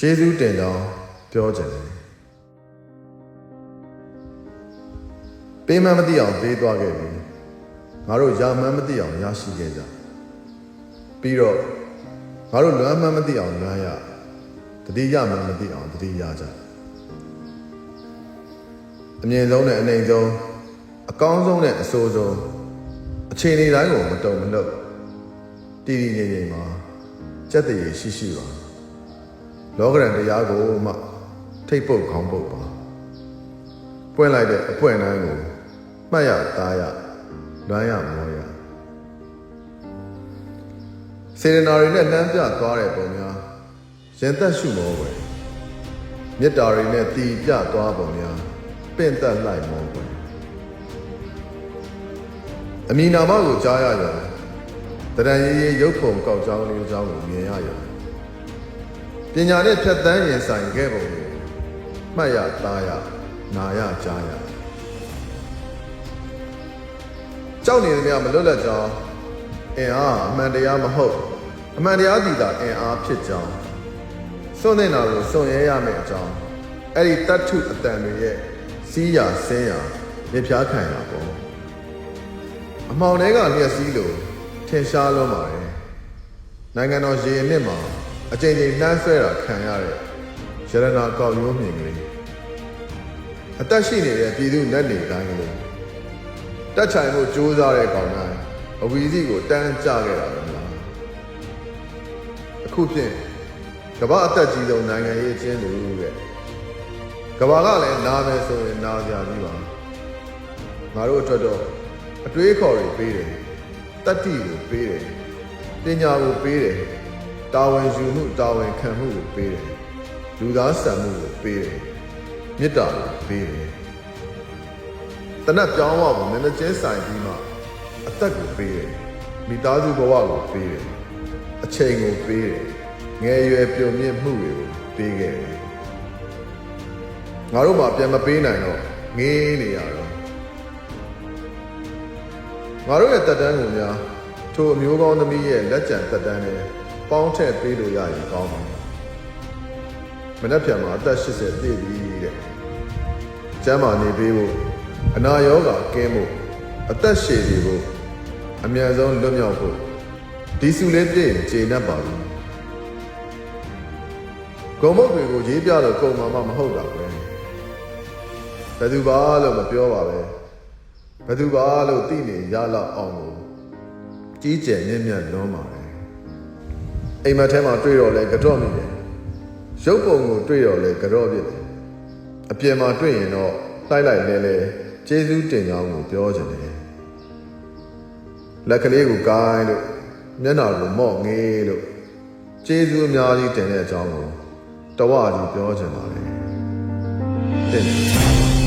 ကျေးဇူးတင်ကြောင်းပြောကြတယ်ပေးမှန်းမသိအောင်ပေးသွားခဲ့ပြီငါတို့ရမှန်းမသိအောင်ရရှိခဲ့ကြပြီးတော့ငါတို့လွမ်းမှန်းမသိအောင်လွမ်းရတတိယမှန်းမသိအောင်တတိယကြအမြင့်ဆုံးနဲ့အနှိမ်ဆုံးအကောင်းဆုံးနဲ့အဆိုးဆုံးအခြေအနေတိုင်းကိုမတုံမလှုပ်တည်တည်ငြိမ်ငြိမ်မှာစက်တည်ရှိရှိပါလောကရန်တရားကိုမှထိတ်ပုတ်ခေါင်းပုတ်ပါပွင့်လိုက်တဲ့အပွင့်တိုင်းကိုမှတ်ရသားရလွမ်းရမောရစေရနာတွေနဲ့လမ်းပြသွားတဲ့ပုံများရင်သက်ရှုမောွယ်မေတ္တာတွေနဲ့တည်ပြသွားပုံများပင့်သက်လိုက်မောွယ်အမိနာမကိုကြားရရတရံရည်ရည်ရုပ်ပုံကောက်ကြောင်းလေးကြောင်းကိုမြင်ရရပညာနဲ့ဖြတ်သန်းရင်ဆိုင်ခဲ့ပုံကိုမှတ်ရသားရနာရကြားရကြောက်နေသမျှမလွတ်လပ်ကြောင်းအင်အားအမှန်တရားမဟုတ်အမှန်တရားတည်တာအင်အားဖြစ်ကြောင်းစွန့်နေတာကိုစွန့်ရဲရမယ့်အကြောင်းအဲ့ဒီတတ္ထုအတန်တွေရဲ့စီးရဆင်းရမြဖြားခံရပေါ့အမှောင်ထဲကလျက်စီးလို့ထင်ရှားလွန်းပါတယ်နိုင်ငံတော်ရေအနှစ်မှာအကြိမ်ကြိမ်နှမ်းဆွဲတာခံရတဲ့ရတနာကောက်ရိုးမြင်ကလေးအသက်ရှိနေတဲ့ပြည်သူလက်နေတိုင်းကလေးတက်ချိုင်မှုစူးစမ်းတဲ့ကောင်တိုင်းအဝီစီကိုတန်းကြခဲ့တာပဲမလားအခုဖြင့်ကမ္ဘာအသက်ကြီးဆုံးနိုင်ငံရေးအကျဉ်းသူတဲ့ကမ္ဘာကလည်းနားမယ်ဆိုရင်နားကြပြီးပါငါတို့အတွက်တော့အတွေးခေါ်တွေပေးတယ်တတ္တိကိုပေးတယ်ပညာကိုပေးတယ်တာဝန်ယူမှုတာဝန်ခံမှုကိုပေးတယ်လူသားဆန်မှုကိုပေးတယ်မေတ္တာကိုပေးတယ်တနတ်ပြောင်းဝကိုမျက်နှာချင်းဆိုင်ပြီးမှအသက်ကိုပေးတယ်မိသားစုဘဝကိုပေးတယ်အချိန်ကိုပေးတယ်ငယ်ရွယ်ပြုံမြင့်မှုတွေကိုပေးခဲ့တယ်ငါတို့မှပြန်မပေးနိုင်တော့ငေးနေရတော့ငါတို့ရဲ့တက်တန်းကိုများထိုအမျိုးကောင်းသမီးရဲ့လက်ကျန်တက်တန်းနဲ့ပေါင်းထည့်ပေးလို့ရရင်ကောင်းပါမနက်ဖြန်မှာအသက်80ပြည့်ပြီတဲ့ကျမ်းမာနေပေးဖို့အနာရောဂါကင်းဖို့အသက်ရှည်ဖို့အမြန်ဆုံးလွတ်မြောက်ဖို့ဒီစုလေးပြည့်ရင်ကျေနပ်ပါဘူးဂုံမုတ်တွေကိုရေးပြလို့ကုန်မှာမဟုတ်တာပဲဘယ်သူပါလို့မပြောပါပဲဘယ်သူပါလို့သိနေရလောက်အောင်ကိုကြီးကျယ်မြင့်မြတ်လွန်းပါတယ်အိမ်မက်ထဲမှာတွေ့တော့လဲကြော့မိတယ်ရုပ်ပုံကိုတွေ့တော့လဲကြော့ပြစ်တယ်အပြင်မှာတွေ့ရင်တော့လိုက်လိုက်လဲကျေးဇူးတင်ကြောင်းကိုပြောချင်တယ်လက်ကလေးကိုကိုင်းလို့မျက်နှာကိုမော့ငေးလို့ကျေးဇူးအများကြီးတင်တဲ့အကြောင်းကိုတဝါကြီးပြောချင်ပါတယ်တင်